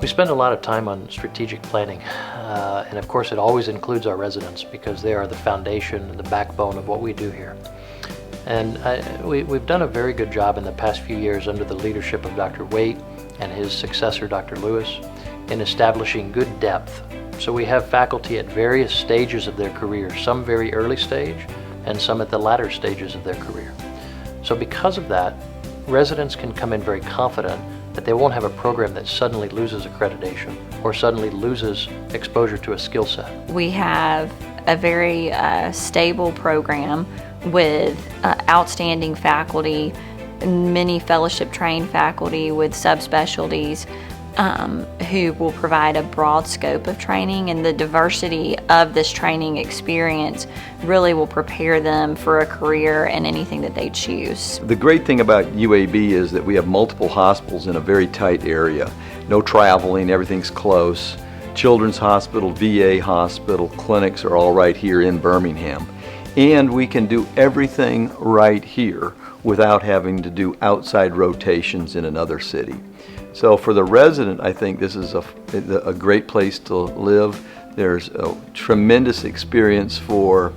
We spend a lot of time on strategic planning, and of course it always includes our residents because they are the foundation and the backbone of what we do here. And we've done a very good job in the past few years under the leadership of Dr. Waite and his successor, Dr. Lewis, in establishing good depth. So we have faculty at various stages of their career, some very early stage and some at the latter stages of their career. So because of that, residents can come in very confident that they won't have a program that suddenly loses accreditation or suddenly loses exposure to a skill set. We have a very stable program with outstanding faculty, many fellowship trained faculty with subspecialties who will provide a broad scope of training, and the diversity of this training experience really will prepare them for a career in anything that they choose. The great thing about UAB is that we have multiple hospitals in a very tight area. No traveling, everything's close. Children's Hospital, VA Hospital, clinics are all right here in Birmingham. And we can do everything right here without having to do outside rotations in another city. So for the resident, I think this is a great place to live. There's a tremendous experience for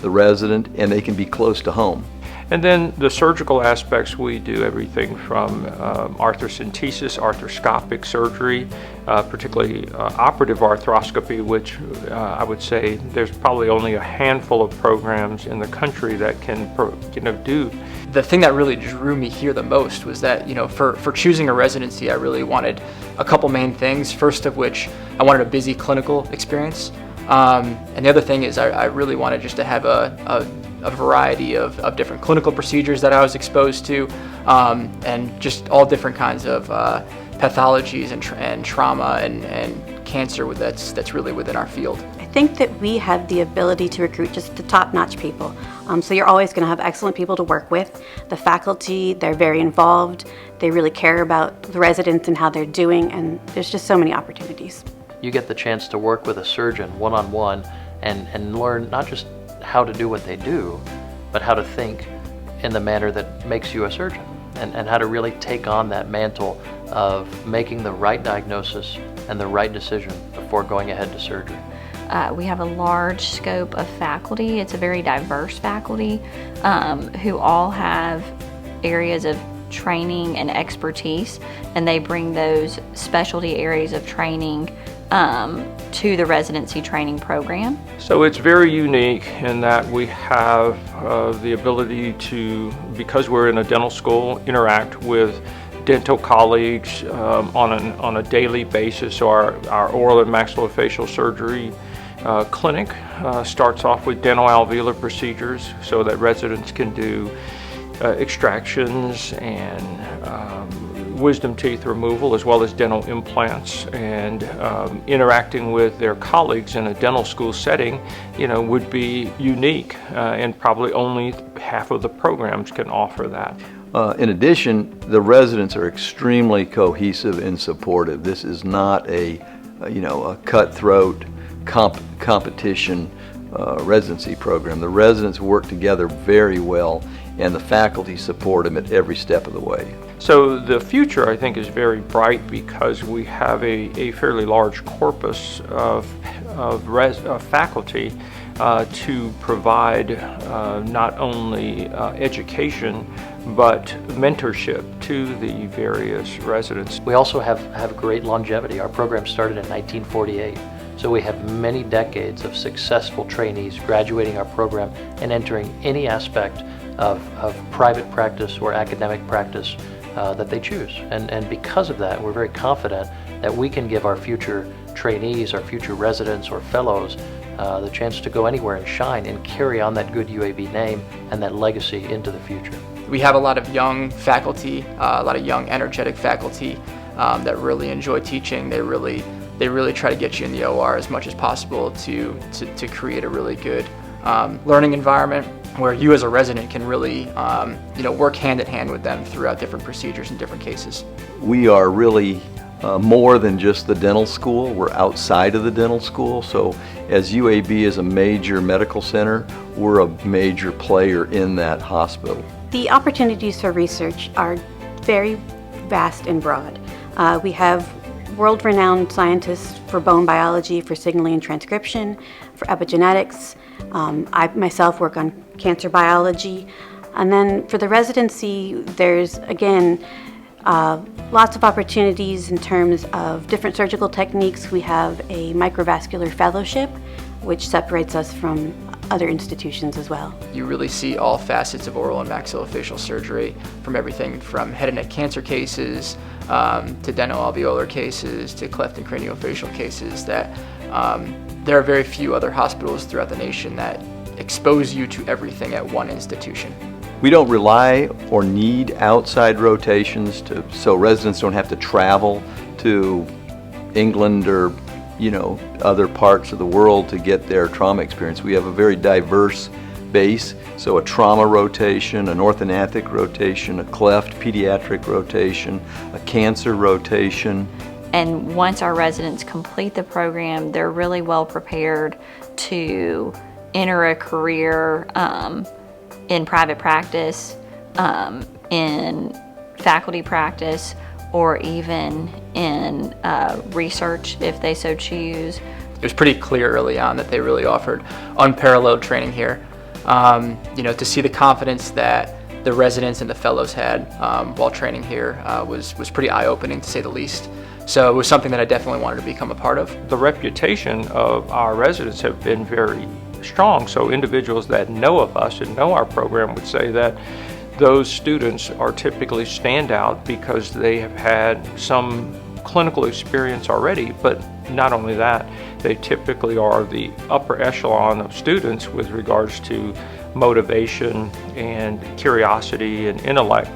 the resident, and they can be close to home. And then the surgical aspects, we do everything from arthrocentesis, arthroscopic surgery, particularly operative arthroscopy, which I would say there's probably only a handful of programs in the country that can do. The thing that really drew me here the most was that, for choosing a residency, I really wanted a couple main things. First of which, I wanted a busy clinical experience. And the other thing is I really wanted just to have a variety of different clinical procedures that I was exposed to, and just all different kinds of pathologies and trauma and cancer that's really within our field. I think that we have the ability to recruit just the top-notch people. So you're always going to have excellent people to work with. The faculty, they're very involved. They really care about the residents and how they're doing, and there's just so many opportunities. You get the chance to work with a surgeon one-on-one and learn not just how to do what they do, but how to think in the manner that makes you a surgeon, and how to really take on that mantle of making the right diagnosis and the right decision before going ahead to surgery. We have a large scope of faculty. It's a very diverse faculty who all have areas of training and expertise, and they bring those specialty areas of training to the residency training program. So it's very unique in that we have the ability to, because we're in a dental school, interact with dental colleagues on a daily basis. So our oral and maxillofacial surgery clinic starts off with dental alveolar procedures so that residents can do extractions and wisdom teeth removal, as well as dental implants, and interacting with their colleagues in a dental school setting, would be unique, and probably only half of the programs can offer that. In addition, the residents are extremely cohesive and supportive. This is not a cutthroat competition residency program. The residents work together very well, and the faculty support them at every step of the way. So the future, I think, is very bright because we have a fairly large corpus of faculty to provide not only education but mentorship to the various residents. We also have great longevity. Our program started in 1948. So we have many decades of successful trainees graduating our program and entering any aspect of private practice or academic practice that they choose. And because of that, we're very confident that we can give our future trainees, our future residents or fellows the chance to go anywhere and shine and carry on that good UAB name and that legacy into the future. We have a lot of young faculty, a lot of young energetic faculty that really enjoy teaching. They really try to get you in the OR as much as possible to create a really good learning environment where you as a resident can really work hand in hand with them throughout different procedures and different cases. We are really more than just the dental school. We're outside of the dental school. So as UAB is a major medical center, we're a major player in that hospital. The opportunities for research are very vast and broad. We have world-renowned scientists for bone biology, for signaling and transcription, for epigenetics. I myself work on cancer biology. And then for the residency, there's, again, lots of opportunities in terms of different surgical techniques. We have a microvascular fellowship, which separates us from other institutions as well. You really see all facets of oral and maxillofacial surgery, from everything from head and neck cancer cases to dental alveolar cases to cleft and craniofacial cases, that there are very few other hospitals throughout the nation that expose you to everything at one institution. We don't rely or need outside rotations so residents don't have to travel to England or other parts of the world to get their trauma experience. We have a very diverse base, so a trauma rotation, an orthodontic rotation, a cleft pediatric rotation, a cancer rotation. And once our residents complete the program, they're really well prepared to enter a career in private practice, in faculty practice, or even in research if they so choose. It was pretty clear early on that they really offered unparalleled training here. To see the confidence that the residents and the fellows had while training here was pretty eye-opening, to say the least. So it was something that I definitely wanted to become a part of. The reputation of our residents have been very strong, so individuals that know of us and know our program would say that those students are typically standout because they have had some clinical experience already, but not only that, they typically are the upper echelon of students with regards to motivation and curiosity and intellect.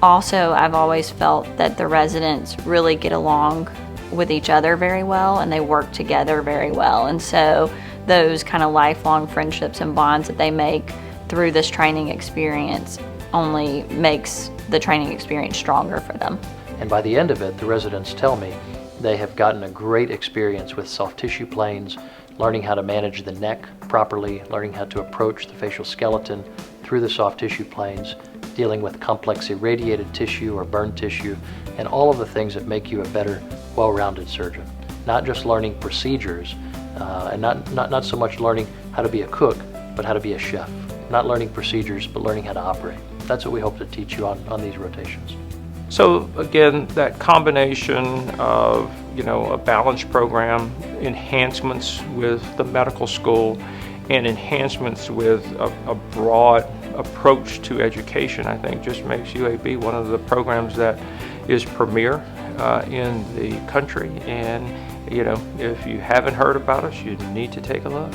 Also, I've always felt that the residents really get along with each other very well, and they work together very well. And so those kind of lifelong friendships and bonds that they make through this training experience only makes the training experience stronger for them. And by the end of it, the residents tell me they have gotten a great experience with soft tissue planes, learning how to manage the neck properly, learning how to approach the facial skeleton through the soft tissue planes, dealing with complex irradiated tissue or burn tissue, and all of the things that make you a better, well-rounded surgeon. Not just learning procedures, and not so much learning how to be a cook, but how to be a chef. Not learning procedures, but learning how to operate. That's what we hope to teach you on these rotations. So again, that combination of a balanced program, enhancements with the medical school, and enhancements with a broad approach to education, I think just makes UAB one of the programs that is premier in the country. And if you haven't heard about us, you need to take a look.